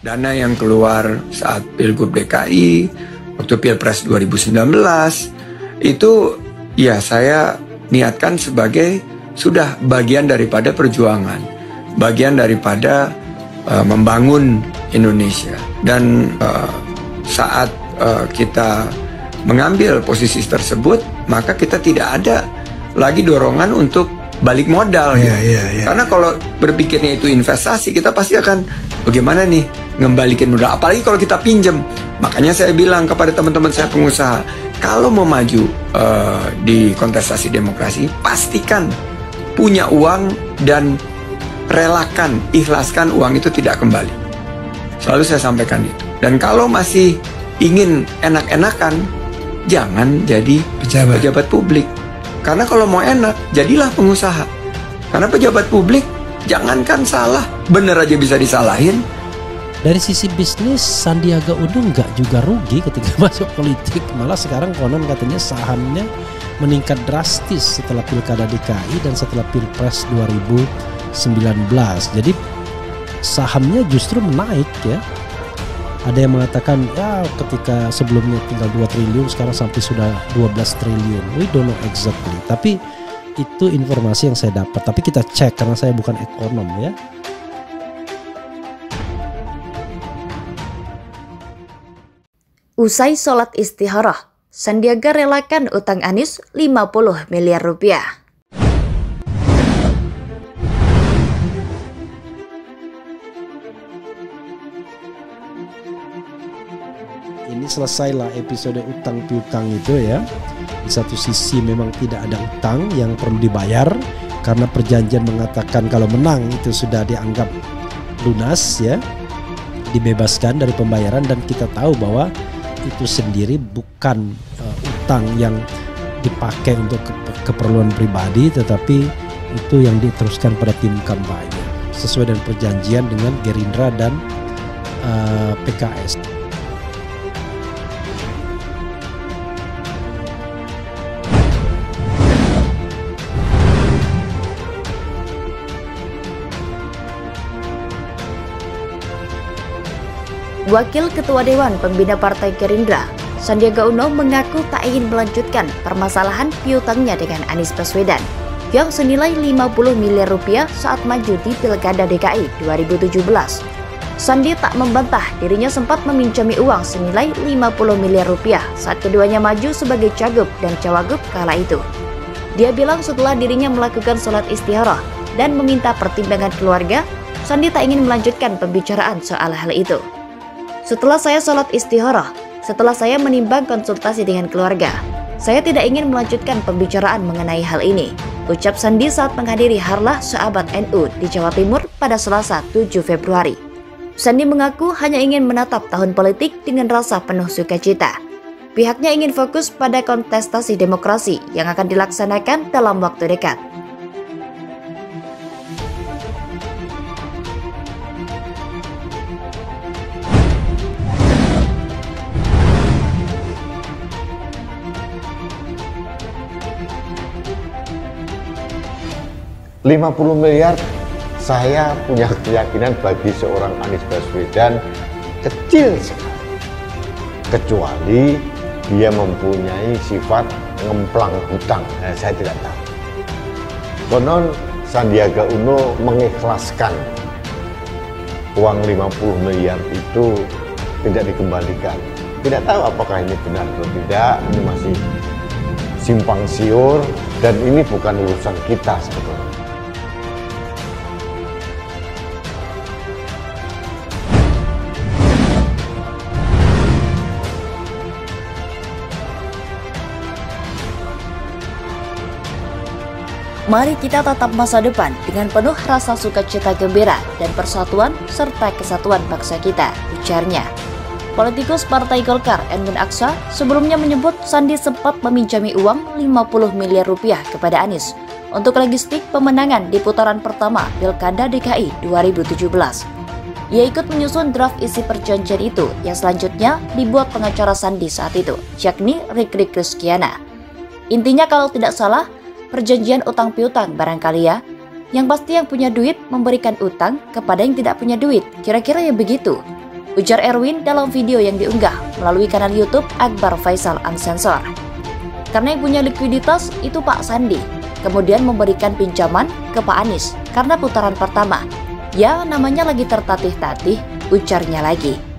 Dana yang keluar saat Pilgub DKI, waktu Pilpres 2019, itu ya saya niatkan sebagai sudah bagian daripada perjuangan, bagian daripada membangun Indonesia. Dan saat kita mengambil posisi tersebut, maka kita tidak ada lagi dorongan untuk balik modal. Karena kalau berpikirnya itu investasi, kita pasti akan bagaimana nih ngembalikin modal, apalagi kalau kita pinjam. Makanya saya bilang kepada teman-teman saya pengusaha, kalau mau maju di kontestasi demokrasi, pastikan punya uang dan relakan, ikhlaskan uang itu tidak kembali. Selalu saya sampaikan itu. Dan kalau masih ingin enak-enakan, jangan jadi pejabat publik. Karena kalau mau enak, jadilah pengusaha. Karena pejabat publik, jangankan salah, bener aja bisa disalahin. Dari sisi bisnis, Sandiaga Uno nggak juga rugi ketika masuk politik. Malah sekarang konon katanya sahamnya meningkat drastis setelah Pilkada DKI dan setelah Pilpres 2019. Jadi sahamnya justru menaik ya. Ada yang mengatakan ya ketika sebelumnya tinggal 2 triliun sekarang sampai sudah 12 triliun. We don't know exactly. Tapi itu informasi yang saya dapat. Tapi kita cek karena saya bukan ekonom ya. Usai sholat istikharah, Sandiaga relakan utang Anies 50 miliar rupiah. Ini selesailah episode utang piutang itu ya. Di satu sisi memang tidak ada utang yang perlu dibayar karena perjanjian mengatakan kalau menang itu sudah dianggap lunas ya, dibebaskan dari pembayaran, dan kita tahu bahwa itu sendiri bukan utang yang dipakai untuk keperluan pribadi, tetapi itu yang diteruskan pada tim kampanye sesuai dengan perjanjian dengan Gerindra dan PKS. Wakil Ketua Dewan Pembina Partai Gerindra, Sandiaga Uno mengaku tak ingin melanjutkan permasalahan piutangnya dengan Anies Baswedan yang senilai 50 miliar rupiah saat maju di Pilkada DKI 2017. Sandi tak membantah dirinya sempat meminjami uang senilai 50 miliar rupiah saat keduanya maju sebagai cagup dan cawagup kala itu. Dia bilang setelah dirinya melakukan sholat istikharah dan meminta pertimbangan keluarga, Sandi tak ingin melanjutkan pembicaraan soal hal itu. Setelah saya sholat istikharah, setelah saya menimbang konsultasi dengan keluarga, saya tidak ingin melanjutkan pembicaraan mengenai hal ini, ucap Sandi saat menghadiri Harlah Sahabat NU di Jawa Timur pada Selasa 7 Februari. Sandi mengaku hanya ingin menatap tahun politik dengan rasa penuh sukacita. Pihaknya ingin fokus pada kontestasi demokrasi yang akan dilaksanakan dalam waktu dekat. $50 miliar, saya punya keyakinan bagi seorang Anies Baswedan kecil sekali, kecuali dia mempunyai sifat ngemplang hutang. Saya tidak tahu. Konon Sandiaga Uno mengikhlaskan uang 50 miliar itu tidak dikembalikan. Tidak tahu apakah ini benar atau tidak, ini masih simpang siur dan ini bukan urusan kita sebetulnya. Mari kita tatap masa depan dengan penuh rasa sukacita gembira dan persatuan serta kesatuan bangsa kita, ujarnya. Politikus Partai Golkar Edwin Aksa sebelumnya menyebut Sandi sempat meminjami uang 50 miliar rupiah kepada Anies untuk logistik pemenangan di putaran pertama Pilkada DKI 2017. Ia ikut menyusun draft isi perjanjian itu yang selanjutnya dibuat pengacara Sandi saat itu, yakni Rikrik Rizkiana. Intinya kalau tidak salah, perjanjian utang piutang barangkali ya. Yang pasti yang punya duit memberikan utang kepada yang tidak punya duit. Kira-kira ya begitu. ujar Erwin dalam video yang diunggah melalui kanal YouTube Akbar Faisal Unsensor. Karena yang punya likuiditas itu Pak Sandi, kemudian memberikan pinjaman ke Pak Anies karena putaran pertama. Ya namanya lagi tertatih-tatih, ujarnya lagi.